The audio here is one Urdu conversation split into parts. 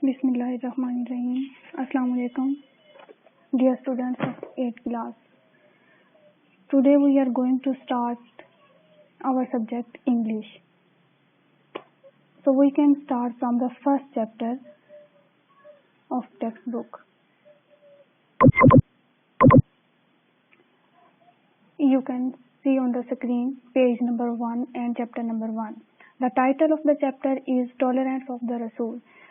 Bismillahirrahmanirrahim. Assalamu alaikum, dear students of 8th class. Today we are going to start our subject English. So we can start from the first chapter of textbook. You can see on the screen page number 1 and chapter number 1. The title of the chapter is Tolerance of the Rasul.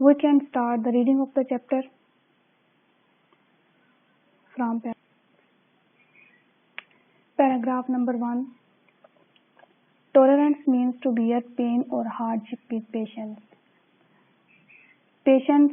We can start the reading of the chapter from paragraph number 1. Tolerance means to bear pain or hardship with patience. Patience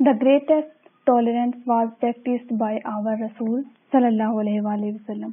The greatest tolerance was practiced by our Rasul sallallahu alaihi wasallam.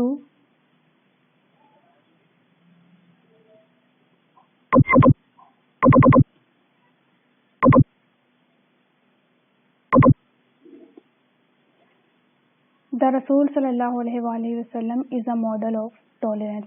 2. The Rasul sallallahu alaihi wasallam is a model of tolerance.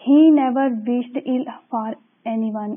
He never wished ill for anyone.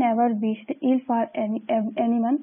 never wished ill for anyone.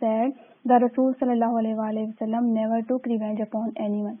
said the Rasul sallallahu alaihi wasallam never took revenge upon anyone.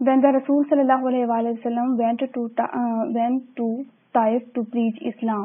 When the Rasul sallallahu alaihi wasallam went to Taif to preach Islam,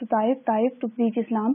to Taif to preach Islam,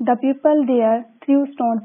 The people there threw stones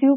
threw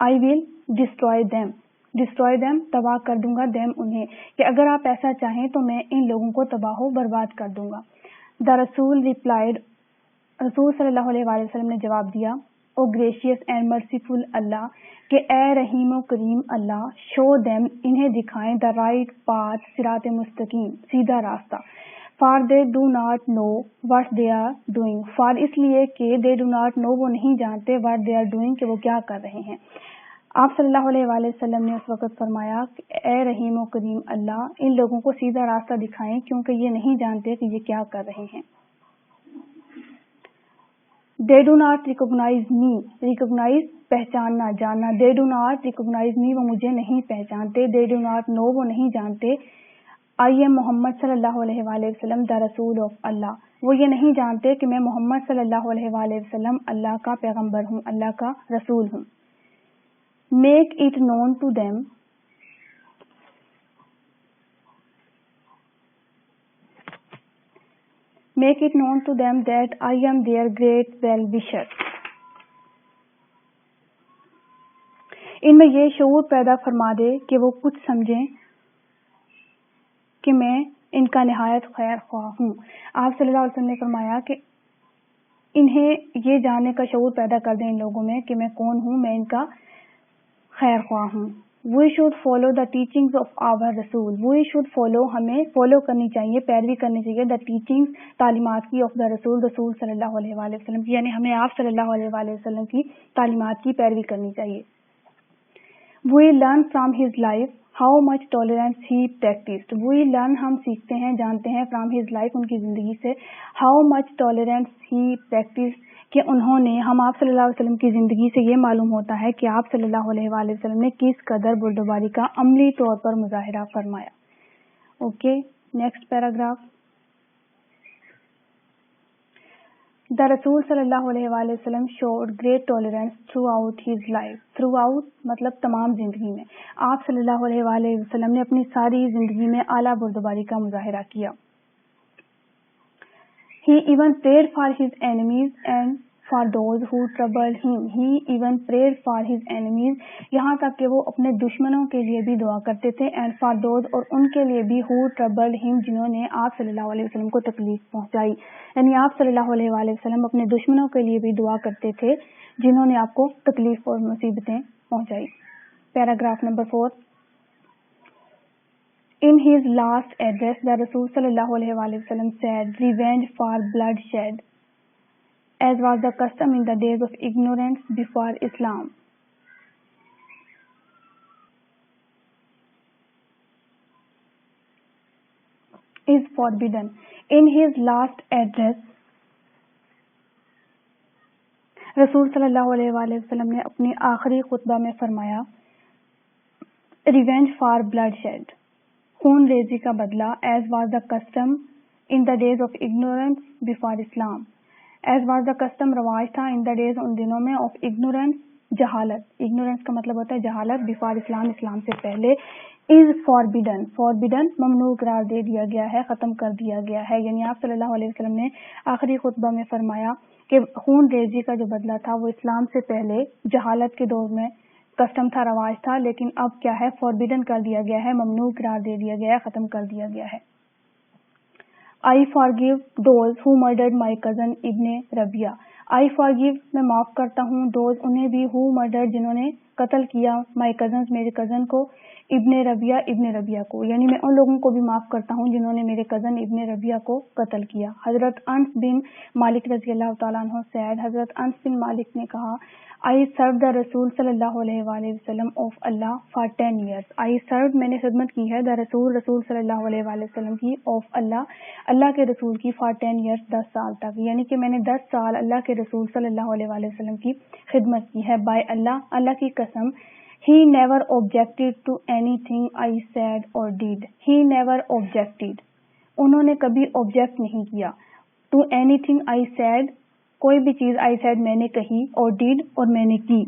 I will destroy them. Destroy them تباہ کر دوں گا them انہیں, کہ اگر آپ ایسا چاہیں تو میں ان لوگوں کو تباہ و برباد کر دوں گا. The Rasul replied, رسول صلی اللہ علیہ وآلہ وسلم نے جواب دیا, O gracious and merciful Allah, کہ اے رحیم و کریم اللہ, show them انہیں دکھائیں the right path صراط مستقیم سیدھا راستہ. For they do not know what they are doing. For اس لیے کہ they do not know وہ نہیں جانتے what they are doing کہ وہ کیا کر رہے ہیں. آپ صلی اللہ علیہ وآلہ وسلم نے اس وقت فرمایا کہ اے رحیم و کریم اللہ, ان لوگوں کو سیدھا راستہ دکھائیں کیونکہ یہ نہیں جانتے کہ یہ کیا کر رہے ہیں. They do not recognize me. Recognize پہچاننا, جاننا. They do not recognize me وہ مجھے نہیں پہچانتے. They do not know وہ نہیں جانتے. I am محمد صلی اللہ علیہ وآلہ وسلم the Rasul of Allah. وہ یہ نہیں جانتے کہ میں محمد صلی اللہ علیہ وآلہ وسلم اللہ کا پیغمبر ہوں, اللہ کا رسول ہوں. Make it known to them. Make it known to them that I am their great well-wisher. ان میں یہ شعور پیدا فرما دے کہ وہ کچھ سمجھیں کہ میں ان کا نہایت خیر خواہ ہوں. آپ صلی اللہ علیہ وسلم نے فرمایا کہ انہیں یہ جاننے کا شعور پیدا کر دیں ان لوگوں میں کہ میں کون ہوں, میں ان کا خیر خواہ ہوں. We should follow the teachings of our Rasul. We should follow, ہمیں فالو کرنی چاہیے, پیروی کرنی چاہیے the teachings تعلیمات کی of the Rasul, رسول صلی اللہ علیہ وآلہ وسلم کی, یعنی ہمیں آپ صلی اللہ علیہ وآلہ وسلم کی تعلیمات کی پیروی کرنی چاہیے. We learn from his life how much tolerance he practiced. We learn ہم سیکھتے ہیں, جانتے ہیں from his life ان کی زندگی سے how much tolerance he practiced کہ انہوں نے, ہم آپ صلی اللہ علیہ وسلم کی زندگی سے یہ معلوم ہوتا ہے کہ آپ صلی اللہ علیہ وآلہ وسلم نے کس قدر بردباری کا عملی طور پر مظاہرہ فرمایا. Okay, next paragraph. The رسول صلی اللہ علیہ وآلہ وسلم showed great tolerance throughout his life. Throughout مطلب تمام زندگی میں. آپ صلی اللہ علیہ وآلہ وسلم نے اپنی ساری زندگی میں اعلیٰ بردباری کا مظاہرہ کیا. He even prayed for his enemies and for those who troubled him. He even prayed for his enemies, یہاں تک کہ وہ اپنے دشمنوں کے لیے بھی دعا کرتے تھے, and for those اور ان کے لیے بھی who troubled him جنہوں نے آپ صلی اللہ علیہ وسلم کو تکلیف پہنچائی. یعنی آپ صلی اللہ علیہ وآلہ وسلم اپنے دشمنوں کے لیے بھی دعا کرتے تھے جنہوں نے آپ کو تکلیف اور مصیبتیں پہنچائی. Paragraph number 4. In his last address, the Rasul sallallahu alaihi wasallam said, "Revenge for bloodshed, as was the custom in the days of ignorance before Islam." Is forbidden. In his last address, رسول صلی اللہ علیہ وآلہ وسلم نے اپنی آخری خطبہ میں فرمایا, ریونج فار بلڈ شیڈ, خون ریزی کا بدلہ, as was the custom in the days of ignorance before Islam. As was the custom رواج تھا, ان دا ڈیز ان دنوں میں, آف اگنورینس جہالت, اگنورینس کا مطلب ہوتا ہے جہالت, بیفور اسلام اسلام سے پہلے. از فاربیڈن, فاربیڈن ممنوع قرار دے دیا گیا ہے, ختم کر دیا گیا ہے. یعنی آپ صلی اللہ علیہ وسلم نے آخری خطبہ میں فرمایا کہ خون ریزی کا جو بدلہ تھا وہ اسلام سے پہلے جہالت کے دور میں کسٹم تھا, رواج تھا, لیکن اب کیا ہے, فاربیڈن کر دیا گیا ہے, ممنوع قرار دے دیا گیا ہے, ختم کر دیا گیا ہے. I forgive those who murdered my cousin ابن ربیہ. I forgive میں معاف کرتا ہوں, those انہیں بھی, who murdered جنہوں نے قتل کیا, my cousins میرے کزن کو, ابن ربیہ کو, یعنی میں ان لوگوں کو بھی معاف کرتا ہوں جنہوں نے میرے کزن ابن ربیہ کو قتل کیا. حضرت انس بن مالک رضی اللہ تعالیٰ عنہ said, حضرت انس بن مالک نے کہا, I served the رسول صلی اللہ علیہ وآلہ وسلم of Allah for 10 years. I served میں نے خدمت کی ہے, the رسول صلی اللہ علیہ وآلہ وسلم کی, of Allah اللہ کے رسول کی, for 10 years 10 سال تک, یعنی کہ میں نے 10 سال اللہ کے رسول صلی اللہ علیہ وآلہ وسلم کی خدمت کی ہے. by Allah اللہ کی قسم, he never objected to anything I said or did. he never objected, انہوں نے کبھی object نہیں کیا, to anything I said, کوئی بھی چیز I said میں نے کہی, اور did اور میں نے کی.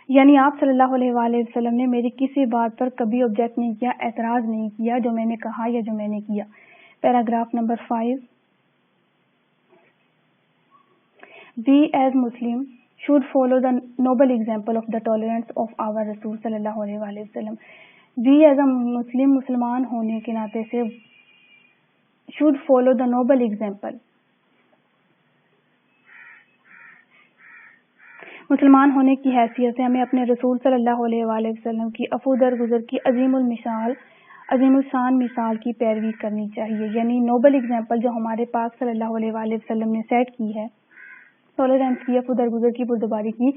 یعنی آپ صلی اللہ علیہ وآلہ وسلم نے میری کسی بات پر کبھی آبجیکٹ نہیں کیا, اعتراض نہیں کیا جو میں نے کہا یا جو میں نے کیا. Paragraph number 5. We as Muslim should follow the noble example of the tolerance of our Rasul sallallahu alaihi wasallam. We as a Muslim, مسلمان ہونے کے ناطے سے should follow the noble example. مسلمان ہونے کی حیثیت سے ہمیں اپنے رسول صلی اللہ علیہ وآلہ وسلم کی عفو درگزر کی عظیم الشان مثال کی پیروی کرنی چاہیے. یعنی نوبل اگزامپل جو ہمارے پاک صلی اللہ علیہ وآلہ وسلم نے سیٹ کی ہے، ٹالرنس کی، عفو درگزر کی، بردباری کی،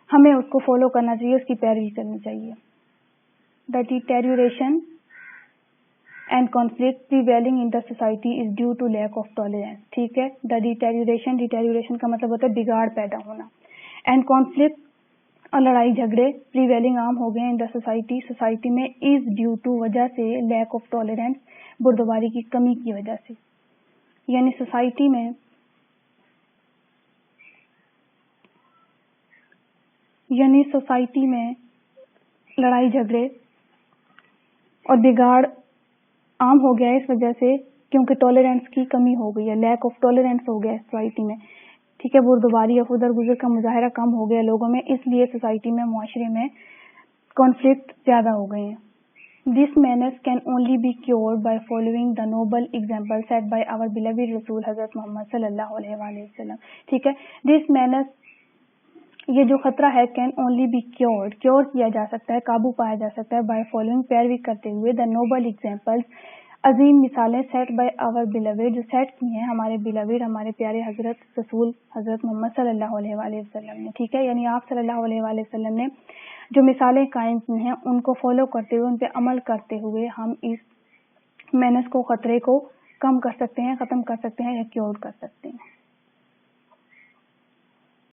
ہمیں اس کو فالو کرنا چاہیے، اس کی پیروی کرنی چاہیے. The deterioration and conflict prevailing in the society is due to lack of tolerance. ٹھیک ہے، دا ڈیٹیریوریشن کا مطلب ہوتا ہے بگاڑ پیدا ہونا، اینڈ کانفلکٹ اور لڑائی جھگڑے پریویلنگ عام ہو گئے ان دا سوسائٹی میں، از ڈیو ٹو وجہ سے لیک آف ٹالرنس، بردباری کی کمی کی وجہ سے. یعنی سوسائٹی میں لڑائی جھگڑے اور بگاڑ عام ہو گیا ہے اس وجہ سے کیونکہ ٹالرنس کی کمی ہو گئی ہے، لیک آف ٹالرنس ہو گیا ہے سوسائٹی میں. ٹھیک ہے، بردباری، عفو درگزر کا مظاہرہ کم ہو گیا لوگوں میں، اس لیے سوسائٹی میں، معاشرے میں کانفلکٹ زیادہ ہو گئے ہیں. This menace can only be cured by following the noble example set by our beloved رسول حضرت محمد صلی اللہ علیہ وآلہ وسلم. ٹھیک ہے، دس مینس، یہ جو خطرہ ہے، کین اونلی بی کیور کیا جا سکتا ہے، قابو پایا جا سکتا ہے، بائی فالوئنگ، پیروی کرتے ہوئے، دا نوبل ایگزامپلس، عظیم مثالیں، سیٹ بائی آور بیلوڈ، جو سیٹ کی ہیں ہمارے بیلوڈ، ہمارے پیارے حضرت رسول حضرت محمد صلی اللہ علیہ وآلہ وسلم نے. ٹھیک ہے، یعنی آپ صلی اللہ علیہ وآلہ وسلم نے جو مثالیں قائم کی ہیں ان کو فالو کرتے ہوئے، ان پہ عمل کرتے ہوئے ہم اس مینس کو، خطرے کو کم کر سکتے ہیں، ختم کر سکتے ہیں یا کیور کر سکتے ہیں.